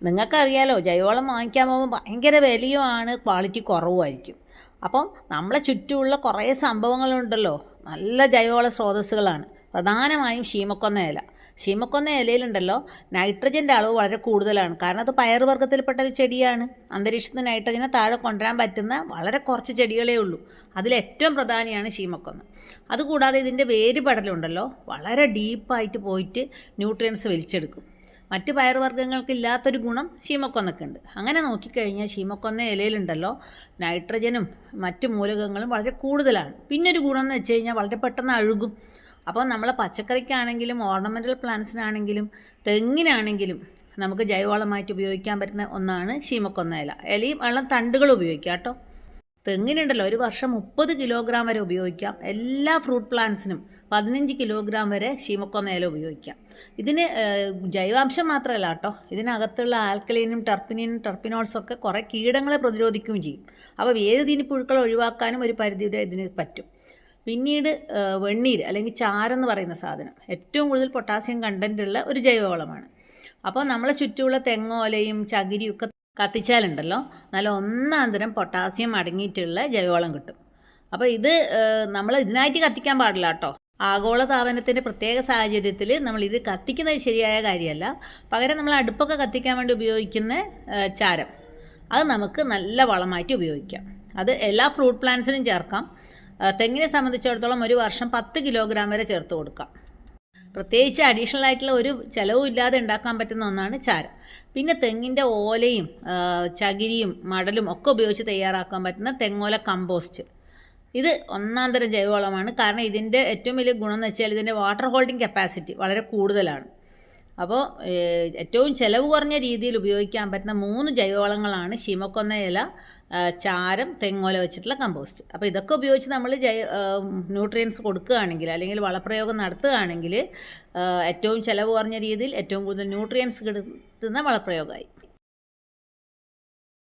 നിങ്ങൾക്കറിയാലോ, ജൈവവളം വാങ്ങിക്കാൻ പോകുമ്പോൾ ഭയങ്കര വിലയുമാണ്, ക്വാളിറ്റി കുറവുമായിരിക്കും. അപ്പം നമ്മളെ ചുറ്റുമുള്ള കുറേ സംഭവങ്ങളുണ്ടല്ലോ, നല്ല ജൈവവള സ്രോതസ്സുകളാണ്. പ്രധാനമായും ശീമക്കൊന്ന ഇല. ശീമക്കൊന്ന ഇലയിലുണ്ടല്ലോ നൈട്രജൻ്റെ അളവ് വളരെ കൂടുതലാണ്. കാരണം അത് പയറുവർഗ്ഗത്തിൽപ്പെട്ട ഒരു ചെടിയാണ്. അന്തരീക്ഷത്തിൽ നൈട്രജനെ താഴെ കൊണ്ടുവരാൻ പറ്റുന്ന വളരെ കുറച്ച് ചെടികളേ ഉള്ളൂ. അതിലേറ്റവും പ്രധാനിയാണ് ശീമക്കൊന്ന. അതുകൂടാതെ ഇതിൻ്റെ വേര് പടലുണ്ടല്ലോ വളരെ ഡീപ്പായിട്ട് പോയിട്ട് ന്യൂട്രിയൻസ് വലിച്ചെടുക്കും. മറ്റ് പയറുവർഗ്ഗങ്ങൾക്ക് ഇല്ലാത്തൊരു ഗുണം ശീമക്കൊന്നക്കുണ്ട്. അങ്ങനെ നോക്കിക്കഴിഞ്ഞാൽ ശീമക്കൊന്ന ഇലയിലുണ്ടല്ലോ നൈട്രജനും മറ്റ് മൂലകങ്ങളും വളരെ കൂടുതലാണ്. പിന്നൊരു ഗുണം എന്ന് വെച്ച് കഴിഞ്ഞാൽ വളരെ പെട്ടെന്ന് അഴുകും. അപ്പോൾ നമ്മളെ പച്ചക്കറിക്കാണെങ്കിലും ഓർണമെൻ്റൽ പ്ലാന്റ്സിനാണെങ്കിലും തെങ്ങിനാണെങ്കിലും നമുക്ക് ജൈവവളമായിട്ട് ഉപയോഗിക്കാൻ പറ്റുന്ന ഒന്നാണ് ശീമക്കൊന്ന ഇല. ഇലയും വെള്ളം തണ്ടുകൾ ഉപയോഗിക്കാം കേട്ടോ. തെങ്ങിനുണ്ടല്ലോ ഒരു വർഷം 30 കിലോഗ്രാം വരെ ഉപയോഗിക്കാം. എല്ലാ ഫ്രൂട്ട് പ്ലാന്റ്സിനും 15 കിലോഗ്രാം വരെ ശീമക്കൊന്ന ഇല ഉപയോഗിക്കാം. ഇതിന് ജൈവാംശം മാത്രമല്ല കേട്ടോ, ഇതിനകത്തുള്ള ആൽക്കലൈനും ടെർപ്പിനോൾസും ഒക്കെ കുറേ കീടങ്ങളെ പ്രതിരോധിക്കുകയും ചെയ്യും. അപ്പോൾ വേരുതീനി പുഴുക്കൾ ഒഴിവാക്കാനും ഒരു പരിധിവരെ ഇതിന് പറ്റും. പിന്നീട് വെണ്ണീര് അല്ലെങ്കിൽ ചാരെന്ന് പറയുന്ന സാധനം ഏറ്റവും കൂടുതൽ പൊട്ടാസ്യം കണ്ടൻറ്റുള്ള ഒരു ജൈവവളമാണ്. അപ്പോൾ നമ്മളെ ചുറ്റുമുള്ള തെങ്ങോലയും ചകിരിയും ഒക്കെ കത്തിച്ചാലുണ്ടല്ലോ നല്ല ഒന്നാന്തരം പൊട്ടാസ്യം അടങ്ങിയിട്ടുള്ള ജൈവവളം കിട്ടും. അപ്പോൾ ഇത് നമ്മൾ ഇതിനായിട്ട് കത്തിക്കാൻ പാടില്ല കേട്ടോ. ആഗോളതാപനത്തിൻ്റെ പ്രത്യേക സാഹചര്യത്തിൽ നമ്മളിത് കത്തിക്കുന്നത് ശരിയായ കാര്യമല്ല. പകരം നമ്മൾ അടുപ്പൊക്കെ കത്തിക്കാൻ വേണ്ടി ഉപയോഗിക്കുന്ന ചാരം അത് നമുക്ക് നല്ല വളമായിട്ട് ഉപയോഗിക്കാം. അത് എല്ലാ ഫ്രൂട്ട് പ്ലാന്റ്സിനും ചേർക്കാം. തെങ്ങിനെ സംബന്ധിച്ചിടത്തോളം ഒരു വർഷം 10 കിലോഗ്രാം വരെ ചേർത്ത് കൊടുക്കാം. പ്രത്യേകിച്ച് അഡീഷണൽ ആയിട്ടുള്ള ഒരു ചിലവും ഇല്ലാതെ ഉണ്ടാക്കാൻ പറ്റുന്ന ഒന്നാണ് ചാരം. പിന്നെ തെങ്ങിൻ്റെ ഓലയും ചകിരിയും മടലും ഒക്കെ ഉപയോഗിച്ച് തയ്യാറാക്കാൻ പറ്റുന്ന തെങ്ങോല കമ്പോസ്റ്റ്, ഇത് ഒന്നാന്തരം ജൈവവളമാണ്. കാരണം ഇതിൻ്റെ ഏറ്റവും വലിയ ഗുണം എന്ന് വെച്ചാൽ ഇതിൻ്റെ വാട്ടർ ഹോൾഡിംഗ് കപ്പാസിറ്റി വളരെ കൂടുതലാണ്. അപ്പോൾ ഏറ്റവും ചിലവ് കുറഞ്ഞ രീതിയിൽ ഉപയോഗിക്കാൻ പറ്റുന്ന 3 ജൈവവളങ്ങളാണ് ശീമക്കൊന്ന ഇല, ചാരം, തെങ്ങോല വെച്ചിട്ടുള്ള കമ്പോസ്റ്റ്. അപ്പോൾ ഇതൊക്കെ ഉപയോഗിച്ച് നമ്മൾ ന്യൂട്രിയൻസ് കൊടുക്കുകയാണെങ്കിൽ അല്ലെങ്കിൽ വളപ്രയോഗം നടത്തുകയാണെങ്കിൽ ഏറ്റവും ചിലവ് കുറഞ്ഞ രീതിയിൽ ഏറ്റവും കൂടുതൽ ന്യൂട്രിയൻസ് കിട്ടുന്ന വളപ്രയോഗമായി.